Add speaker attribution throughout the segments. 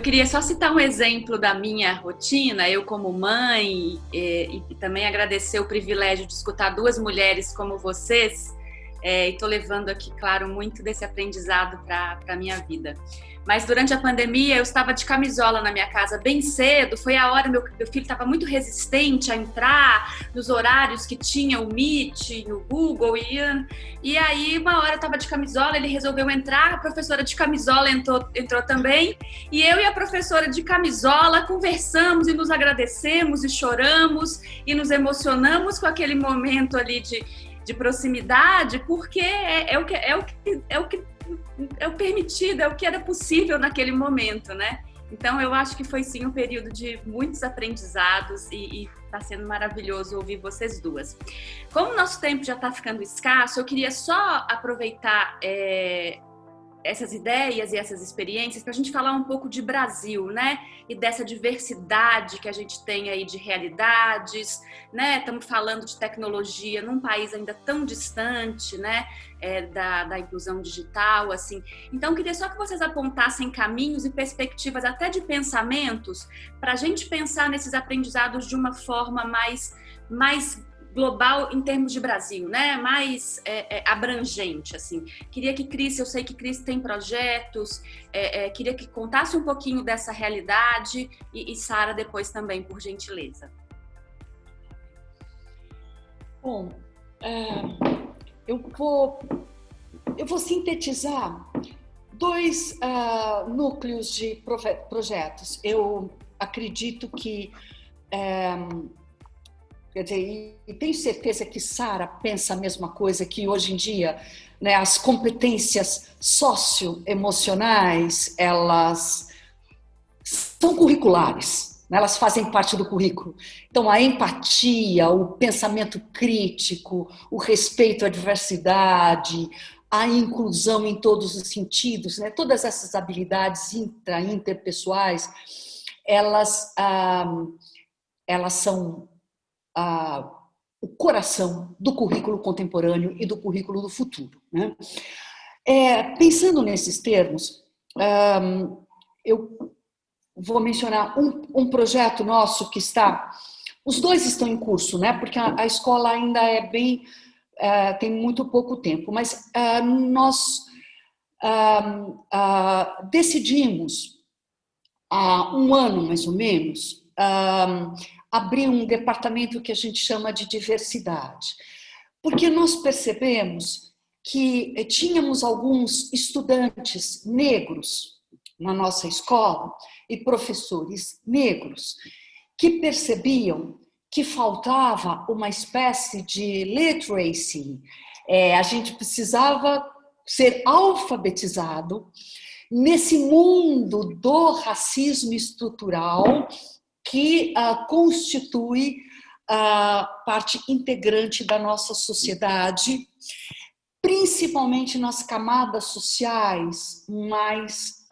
Speaker 1: queria só citar um exemplo da minha rotina, eu como mãe, e também agradecer o privilégio de escutar duas mulheres como vocês, e estou levando aqui, claro, muito desse aprendizado para a minha vida. Mas durante a pandemia eu estava de camisola na minha casa bem cedo, foi a hora, meu filho estava muito resistente a entrar nos horários que tinha o Meet, o Google, e aí uma hora eu estava de camisola, ele resolveu entrar, a professora de camisola entrou também, e eu e a professora de camisola conversamos e nos agradecemos e choramos e nos emocionamos com aquele momento ali de proximidade, porque é o permitido, é o que era possível naquele momento, né? Então eu acho que foi sim um período de muitos aprendizados e está sendo maravilhoso ouvir vocês duas. Como o nosso tempo já está ficando escasso, eu queria só aproveitar essas ideias e essas experiências para a gente falar um pouco de Brasil, né? E dessa diversidade que a gente tem aí de realidades, né? Estamos falando de tecnologia num país ainda tão distante, né? Da inclusão digital, assim. Então, queria só que vocês apontassem caminhos e perspectivas até de pensamentos para a gente pensar nesses aprendizados de uma forma mais global em termos de Brasil, né? Mais abrangente, assim. Queria que Cris, eu sei que Cris tem projetos, queria que contasse um pouquinho dessa realidade e Sara depois também, por gentileza.
Speaker 2: Bom, eu vou sintetizar dois núcleos de projetos. Eu acredito que quer dizer, e tenho certeza que Sara pensa a mesma coisa, que hoje em dia, né, as competências socioemocionais, elas são curriculares, né, elas fazem parte do currículo. Então, a empatia, o pensamento crítico, o respeito à diversidade, a inclusão em todos os sentidos, né, todas essas habilidades interpessoais, elas são o coração do currículo contemporâneo e do currículo do futuro, né? Pensando nesses termos, eu vou mencionar um projeto nosso que os dois estão em curso, né? Porque a escola ainda tem muito pouco tempo, mas nós decidimos há um ano mais ou menos abrir um departamento que a gente chama de diversidade, porque nós percebemos que tínhamos alguns estudantes negros na nossa escola e professores negros que percebiam que faltava uma espécie de literacy, a gente precisava ser alfabetizado nesse mundo do racismo estrutural que constitui parte integrante da nossa sociedade, principalmente nas camadas sociais mais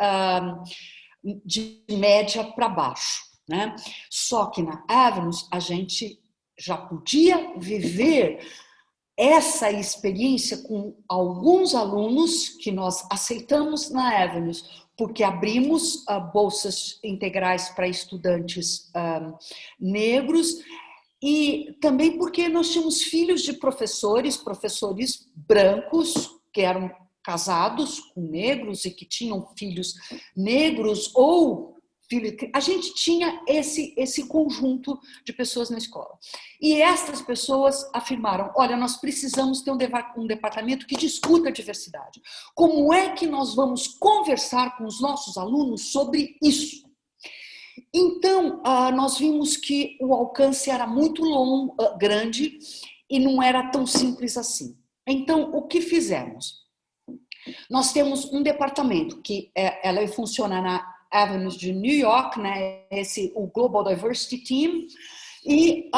Speaker 2: de média para baixo, né? Só que na Avenues a gente já podia viver essa experiência com alguns alunos que nós aceitamos na Avenues, porque abrimos bolsas integrais para estudantes negros e também porque nós tínhamos filhos de professores brancos que eram casados com negros e que tinham filhos negros ou a gente tinha esse conjunto de pessoas na escola. E essas pessoas afirmaram, olha, nós precisamos ter um departamento que discuta a diversidade. Como é que nós vamos conversar com os nossos alunos sobre isso? Então, nós vimos que o alcance era muito grande e não era tão simples assim. Então, o que fizemos? Nós temos um departamento que ela funciona na Avenues de New York, né? O Global Diversity Team, e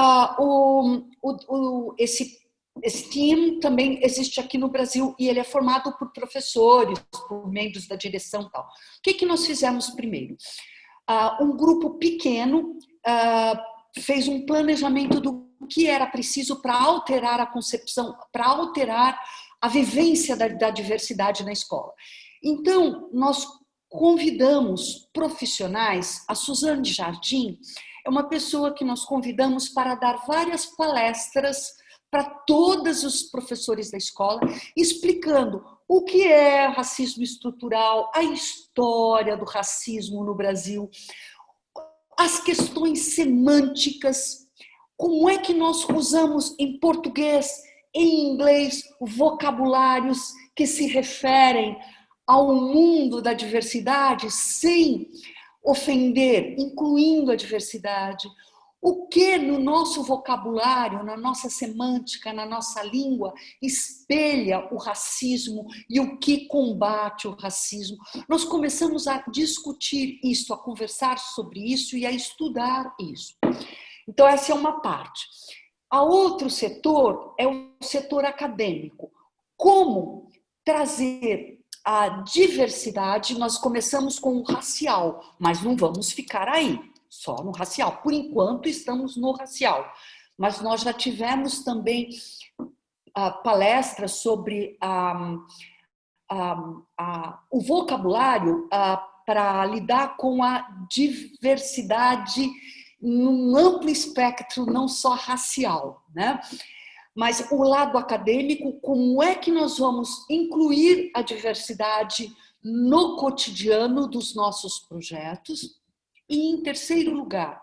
Speaker 2: esse team também existe aqui no Brasil e ele é formado por professores, por membros da direção e tal. O que nós fizemos primeiro? Um grupo pequeno fez um planejamento do que era preciso para alterar a concepção, para alterar a vivência da diversidade na escola. Então, nós convidamos profissionais. A Suzane Jardim é uma pessoa que nós convidamos para dar várias palestras para todos os professores da escola, explicando o que é racismo estrutural, a história do racismo no Brasil, as questões semânticas, como é que nós usamos em português, em inglês, vocabulários que se referem ao mundo da diversidade sem ofender, incluindo a diversidade. O que no nosso vocabulário, na nossa semântica, na nossa língua, espelha o racismo e o que combate o racismo. Nós começamos a discutir isso, a conversar sobre isso e a estudar isso. Então, essa é uma parte. A outro setor é o setor acadêmico. Como trazer a diversidade? Nós começamos com o racial, mas não vamos ficar aí, só no racial. Por enquanto, estamos no racial. Mas nós já tivemos também palestras sobre o vocabulário para lidar com a diversidade num amplo espectro, não só racial, né? Mas o lado acadêmico, como é que nós vamos incluir a diversidade no cotidiano dos nossos projetos? E, em terceiro lugar,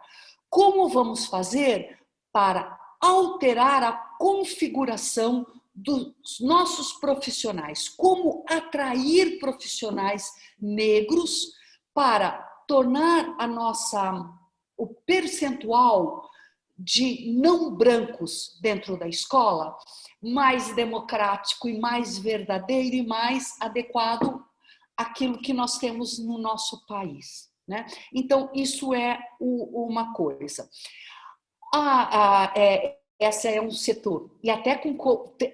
Speaker 2: como vamos fazer para alterar a configuração dos nossos profissionais? Como atrair profissionais negros para tornar o percentual de não brancos dentro da escola mais democrático e mais verdadeiro e mais adequado àquilo que nós temos no nosso país, né? Então, isso é uma coisa. Essa é um setor. E até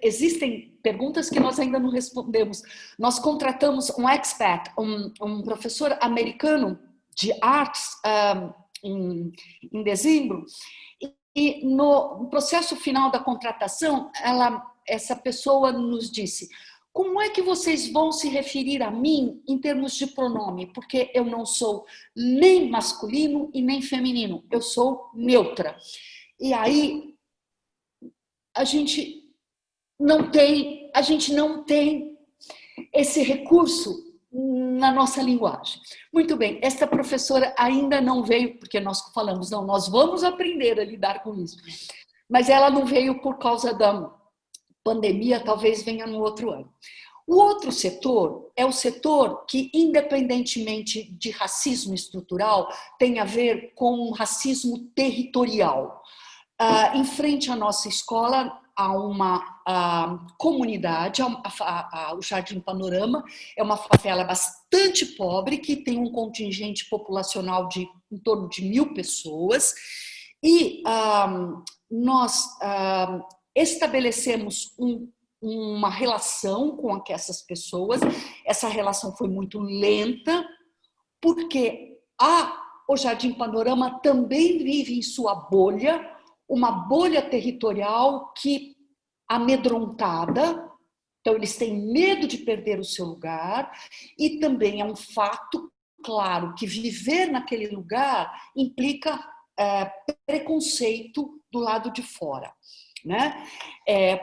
Speaker 2: existem perguntas que nós ainda não respondemos. Nós contratamos um expat, um professor americano de artes em dezembro, e no processo final da contratação, essa pessoa nos disse: como é que vocês vão se referir a mim em termos de pronome? Porque eu não sou nem masculino e nem feminino, eu sou neutra. E aí a gente não tem esse recurso na nossa linguagem. Muito bem, esta professora ainda não veio, porque nós falamos, não, nós vamos aprender a lidar com isso. Mas ela não veio por causa da pandemia, talvez venha no outro ano. O outro setor é o setor que, independentemente de racismo estrutural, tem a ver com racismo territorial. Em frente à nossa escola, há uma comunidade, o Jardim Panorama é uma favela bastante pobre, que tem um contingente populacional de em torno de 1.000 pessoas, e nós estabelecemos uma relação com essas pessoas. Essa relação foi muito lenta, porque o Jardim Panorama também vive em sua bolha, uma bolha territorial que amedrontada, então eles têm medo de perder o seu lugar, e também é um fato claro que viver naquele lugar implica preconceito do lado de fora, né?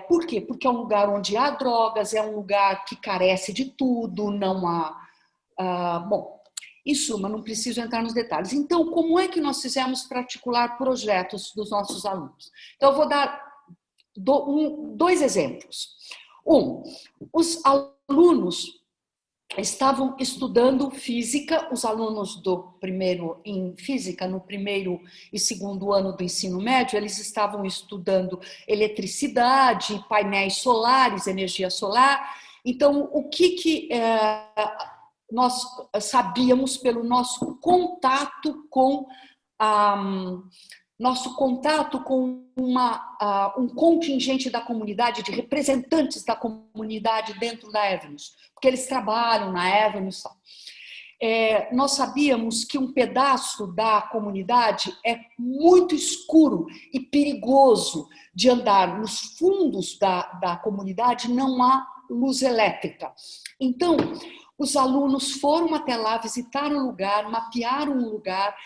Speaker 2: Por quê? Porque é um lugar onde há drogas, é um lugar que carece de tudo, não há... bom, em suma, não preciso entrar nos detalhes. Então, como é que nós fizemos para articular projetos dos nossos alunos? Então, eu vou dar dois exemplos. Os alunos estavam estudando física, os alunos do primeiro em física, no primeiro e segundo ano do ensino médio, eles estavam estudando eletricidade, painéis solares, energia solar. Então, o que nós sabíamos pelo nosso contato com um contingente da comunidade, de representantes da comunidade dentro da Avenues, porque eles trabalham na Avenues. Nós sabíamos que um pedaço da comunidade é muito escuro e perigoso de andar. Nos fundos da comunidade não há luz elétrica. Então, Os alunos foram até lá, visitaram o lugar, mapearam o lugar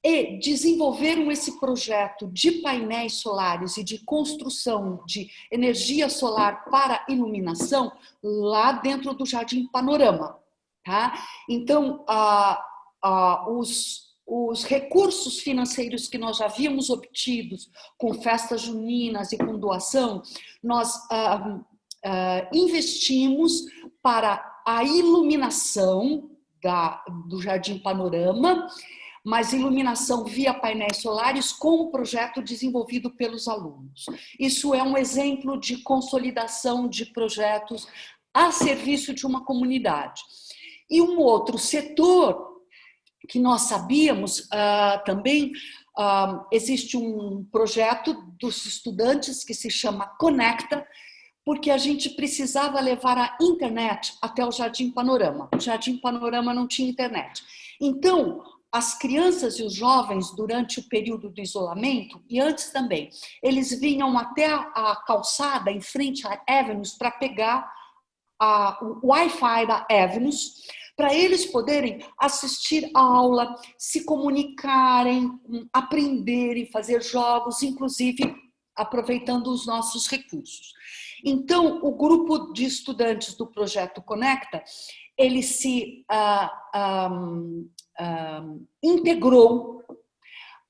Speaker 2: e desenvolveram esse projeto de painéis solares e de construção de energia solar para iluminação lá dentro do Jardim Panorama. Tá? Então, os recursos financeiros que nós já havíamos obtidos com festas juninas e com doação, nós investimos para a iluminação do Jardim Panorama, mas iluminação via painéis solares com um projeto desenvolvido pelos alunos. Isso é um exemplo de consolidação de projetos a serviço de uma comunidade. E um outro setor que nós sabíamos também, existe um projeto dos estudantes que se chama Conecta, porque a gente precisava levar a internet até o Jardim Panorama. O Jardim Panorama não tinha internet. Então, as crianças e os jovens, durante o período do isolamento, e antes também, eles vinham até a calçada, em frente à Avenues, para pegar o Wi-Fi da Avenues, para eles poderem assistir a aula, se comunicarem, aprenderem, fazer jogos, inclusive aproveitando os nossos recursos. Então, o grupo de estudantes do Projeto Conecta, ele se integrou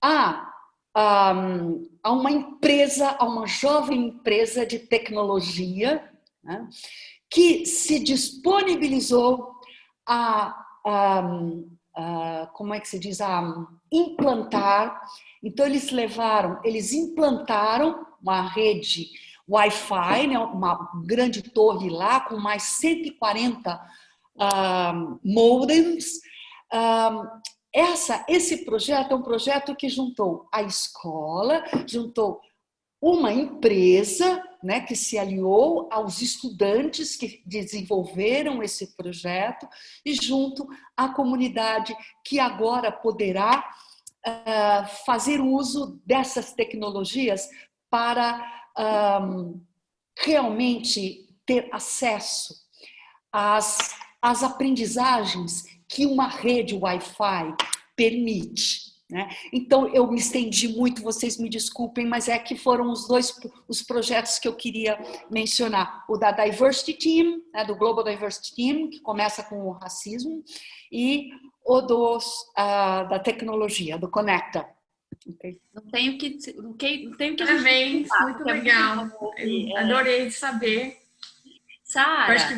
Speaker 2: a uma empresa, a uma jovem empresa de tecnologia, né, que se disponibilizou como é que se diz, a implantar. Então, eles implantaram uma rede Wi-Fi, né, uma grande torre lá, com mais 140 modems. Esse projeto é um projeto que juntou a escola, juntou uma empresa, né, que se aliou aos estudantes que desenvolveram esse projeto e junto à comunidade que agora poderá fazer uso dessas tecnologias para realmente ter acesso às aprendizagens que uma rede Wi-Fi permite. Né? Então, eu me estendi muito, vocês me desculpem, mas é que foram os projetos que eu queria mencionar. O da Diversity Team, né, do Global Diversity Team, que começa com o racismo, e o da tecnologia, do Conecta.
Speaker 1: Okay. Não tenho que
Speaker 3: Parabéns, muito legal. Adorei saber.
Speaker 1: Sara, acho que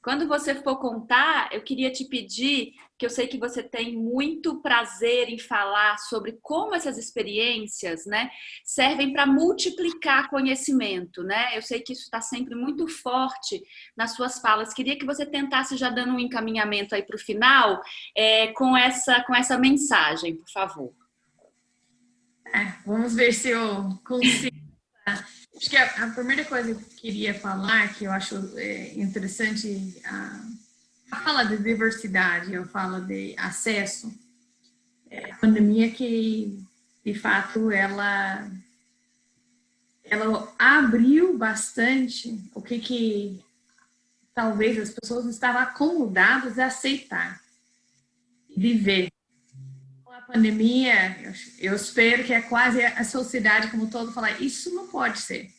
Speaker 1: quando você for contar, eu queria te pedir, que eu sei que você tem muito prazer em falar sobre como essas experiências, né, servem para multiplicar conhecimento, né? Eu sei que isso está sempre muito forte nas suas falas. Queria que você tentasse já dando um encaminhamento aí para o final, com essa mensagem, por favor.
Speaker 3: Vamos ver se eu consigo. Acho que a primeira coisa que eu queria falar, que eu acho interessante, a fala de diversidade, eu falo de acesso, a pandemia que, de fato, ela abriu bastante o que talvez as pessoas estavam acomodadas a aceitar e viver. Pandemia, eu espero que é quase a sociedade como um todo falar, isso não pode ser.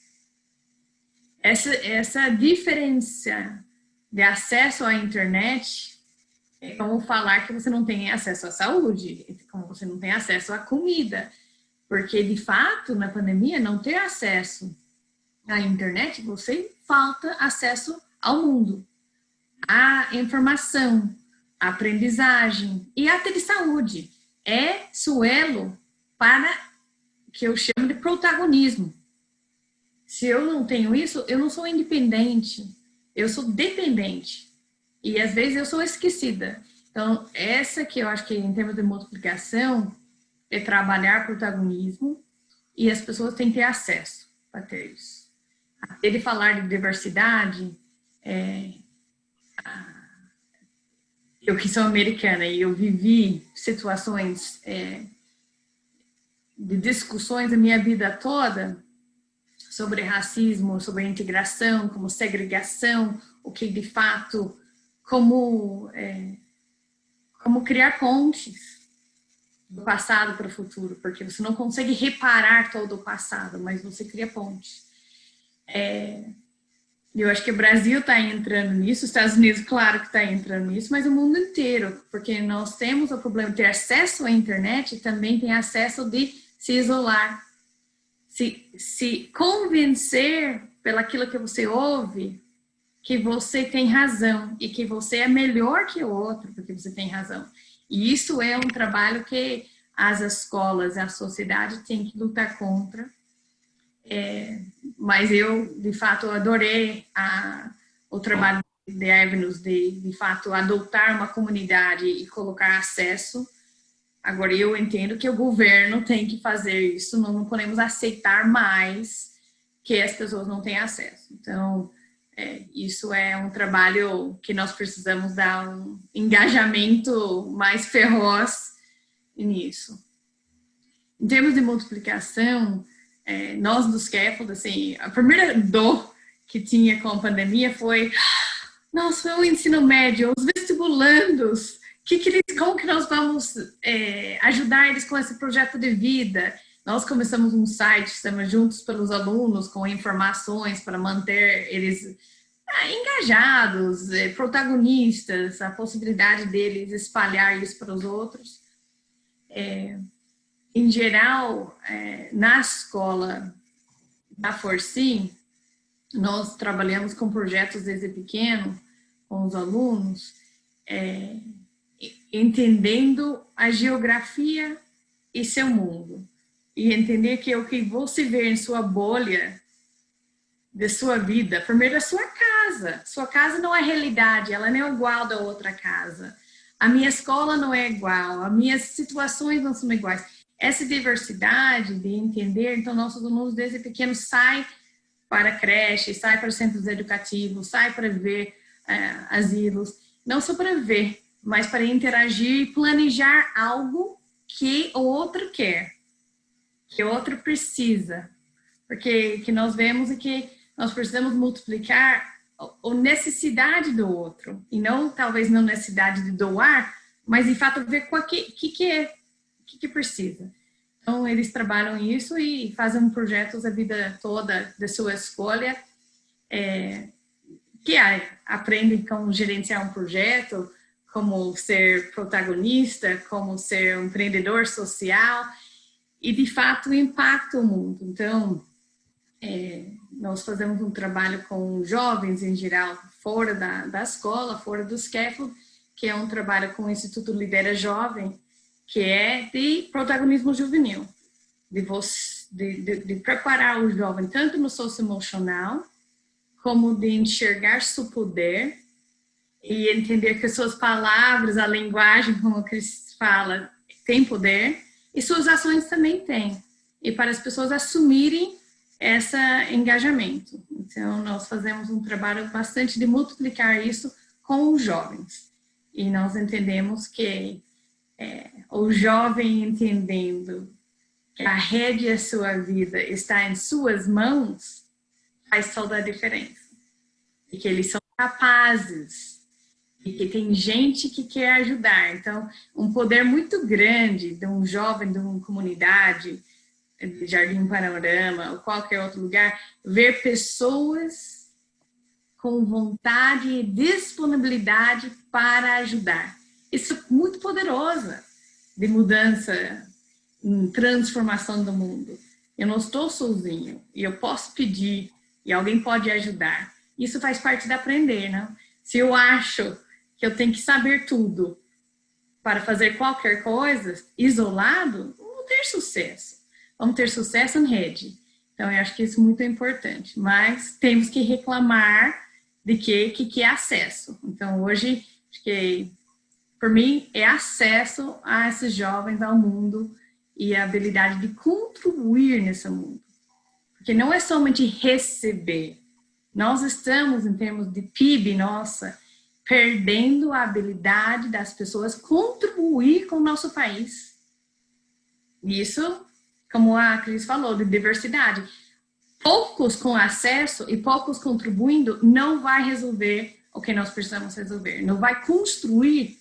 Speaker 3: Essa diferença de acesso à internet é como falar que você não tem acesso à saúde, como você não tem acesso à comida, porque de fato na pandemia não ter acesso à internet, você falta acesso ao mundo, à informação, à aprendizagem e até de saúde. É suelo para que eu chamo de protagonismo. Se eu não tenho isso, eu não sou independente, eu sou dependente. E às vezes eu sou esquecida. Então, essa que eu acho que em termos de multiplicação é trabalhar protagonismo e as pessoas têm que ter acesso para ter isso. Ele falar de diversidade, eu que sou americana e eu vivi situações de discussões a minha vida toda sobre racismo, sobre integração, como segregação, o que de fato como criar pontes do passado para o futuro, porque você não consegue reparar todo o passado, mas você cria pontes. Eu acho que o Brasil está entrando nisso, os Estados Unidos, claro que está entrando nisso, mas o mundo inteiro, porque nós temos o problema de ter acesso à internet e também tem acesso de se isolar, se convencer pelaquilo que você ouve que você tem razão e que você é melhor que o outro porque você tem razão. E isso é um trabalho que as escolas, a sociedade tem que lutar contra. Mas eu, de fato, adorei o trabalho de Avenues de fato, adotar uma comunidade e colocar acesso. Agora, eu entendo que o governo tem que fazer isso, não podemos aceitar mais que as pessoas não têm acesso. Então, isso é um trabalho que nós precisamos dar um engajamento mais feroz nisso. Em termos de multiplicação, nós do Scaffold, assim, a primeira dor que tinha com a pandemia foi nossa, o ensino médio, os vestibulandos, como que nós vamos ajudar eles com esse projeto de vida? Nós começamos um site, estamos juntos pelos alunos, com informações para manter eles engajados, protagonistas, a possibilidade deles espalhar isso para os outros. Em geral, na escola da Forcim, nós trabalhamos com projetos desde pequeno, com os alunos, entendendo a geografia e seu mundo. E entender que o que você vê em sua bolha de sua vida, primeiro a sua casa. Sua casa não é realidade, ela não é igual da outra casa. A minha escola não é igual, as minhas situações não são iguais. Essa diversidade de entender, então nossos alunos desde pequenos saem para creche, saem para centros educativos, saem para ver asilos, não só para ver, mas para interagir e planejar algo que o outro quer, que o outro precisa, porque que nós vemos é que nós precisamos multiplicar a necessidade do outro, e não, talvez, não necessidade de doar, mas, de fato, ver o que precisa. Então, eles trabalham isso e fazem projetos a vida toda da sua escolha, que aprendem como gerenciar um projeto, como ser protagonista, como ser um empreendedor social, e, de fato, impacta o mundo. Então, nós fazemos um trabalho com jovens, em geral, fora da escola, fora do Scaffold, que é um trabalho com o Instituto Lidera Jovem, que é de protagonismo juvenil, de preparar o jovem, tanto no socioemocional, como de enxergar seu poder e entender que suas palavras, a linguagem, como o Chris fala, tem poder, e suas ações também têm. E para as pessoas assumirem esse engajamento. Então, nós fazemos um trabalho bastante de multiplicar isso com os jovens. E nós entendemos que o jovem entendendo que a rede da sua vida está em suas mãos, faz toda a diferença. E que eles são capazes, e que tem gente que quer ajudar. Então, um poder muito grande de um jovem, de uma comunidade, de Jardim Panorama, ou qualquer outro lugar, ver pessoas com vontade e disponibilidade para ajudar. Isso é muito poderoso de mudança, transformação do mundo. Eu não estou sozinho, e eu posso pedir, e alguém pode ajudar. Isso faz parte de aprender, não? Se eu acho que eu tenho que saber tudo para fazer qualquer coisa, isolado, não vou ter sucesso. Vamos ter sucesso em rede. Então, eu acho que isso é muito importante. Mas temos que reclamar de que é acesso. Então, hoje, acho que, por mim, é acesso a esses jovens ao mundo e a habilidade de contribuir nesse mundo. Porque não é somente receber. Nós estamos, em termos de PIB, nossa, perdendo a habilidade das pessoas contribuir com o nosso país. Isso, como a Cris falou, de diversidade. Poucos com acesso e poucos contribuindo não vai resolver o que nós precisamos resolver. Não vai construir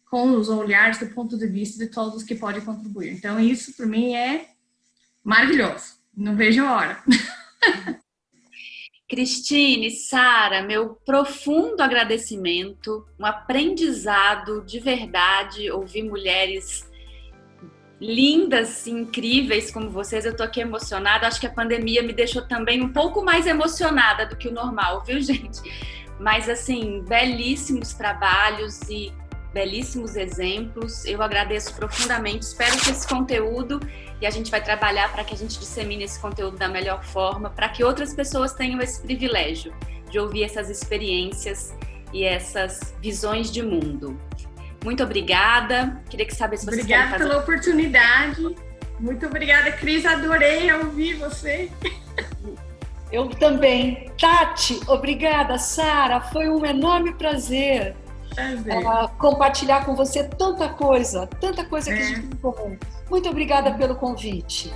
Speaker 3: com os olhares do ponto de vista de todos que podem contribuir. Então, isso, para mim, é maravilhoso. Não vejo a hora.
Speaker 1: Cristine, Sara, meu profundo agradecimento, um aprendizado de verdade, ouvir mulheres lindas e incríveis como vocês. Eu tô aqui emocionada, acho que a pandemia me deixou também um pouco mais emocionada do que o normal, viu, gente? Mas, assim, belíssimos trabalhos e belíssimos exemplos. Eu agradeço profundamente, espero que esse conteúdo, e a gente vai trabalhar para que a gente dissemine esse conteúdo da melhor forma, para que outras pessoas tenham esse privilégio de ouvir essas experiências e essas visões de mundo. Muito obrigada. Queria que saber se vocês querem fazer...
Speaker 3: Obrigada pela oportunidade. Muito obrigada, Cris. Adorei ouvir você.
Speaker 2: Eu também. Tati, obrigada. Sara, foi um enorme prazer. Compartilhar com você tanta coisa que a gente tem em comum. Muito obrigada pelo convite.